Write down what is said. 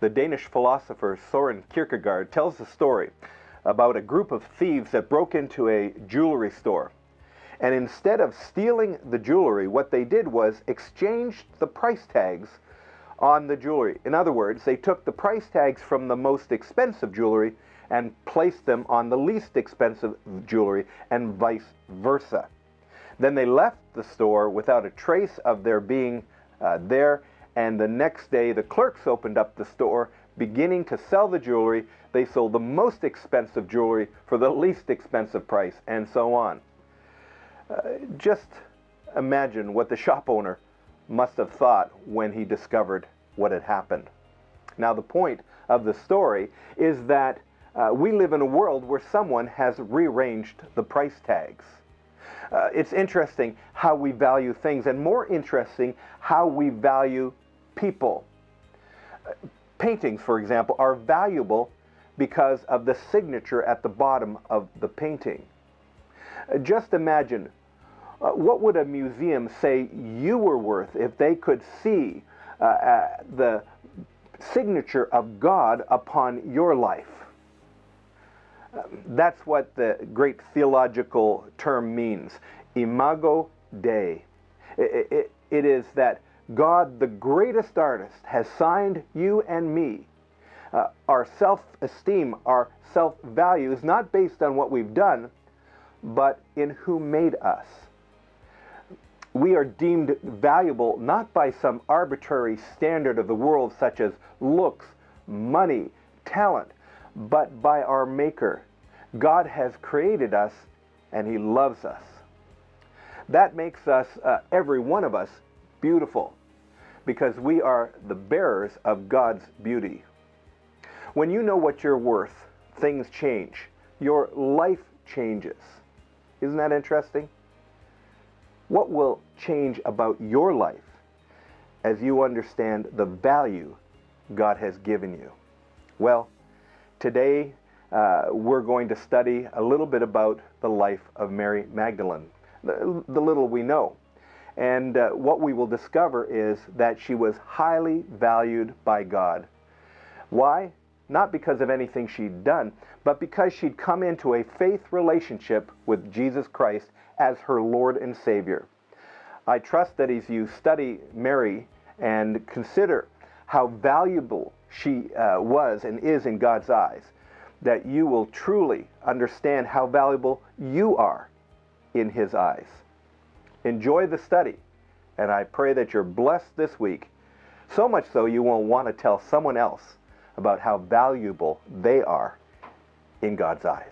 the Danish philosopher Søren Kierkegaard tells a story about a group of thieves that broke into a jewelry store. And instead of stealing the jewelry, what they did was exchanged the price tags on the jewelry. In other words, they took the price tags from the most expensive jewelry and placed them on the least expensive jewelry, and vice versa. Then they left the store without a trace of their being there, and the next day the clerks opened up the store, beginning to sell the jewelry. They sold the most expensive jewelry for the least expensive price, and so on. Just imagine what the shop owner must have thought when he discovered what had happened. Now, the point of the story is that we live in a world where someone has rearranged the price tags. It's interesting how we value things, and more interesting, how we value people. Paintings, for example, are valuable because of the signature at the bottom of the painting. Just imagine, what would a museum say you were worth if they could see the signature of God upon your life? That's what the great theological term means, imago Dei. It is that God, the greatest artist, has signed you and me. Our self-esteem, our self-value is not based on what we've done, but in who made us. We are deemed valuable not by some arbitrary standard of the world such as looks, money, talent, but by our Maker. God has created us, and He loves us. That makes us, every one of us, beautiful, because we are the bearers of God's beauty. When you know what you're worth, things change. Your life changes. Isn't that interesting? What will change about your life as you understand the value God has given you? Well, today we're going to study a little bit about the life of Mary Magdalene, the little we know. And what we will discover is that she was highly valued by God. Why? Not because of anything she'd done, but because she'd come into a faith relationship with Jesus Christ as her Lord and Savior. I trust that as you study Mary and consider how valuable she was and is in God's eyes, that you will truly understand how valuable you are in His eyes. Enjoy the study, and I pray that you're blessed this week, so much so you won't want to tell someone else about how valuable they are in God's eyes.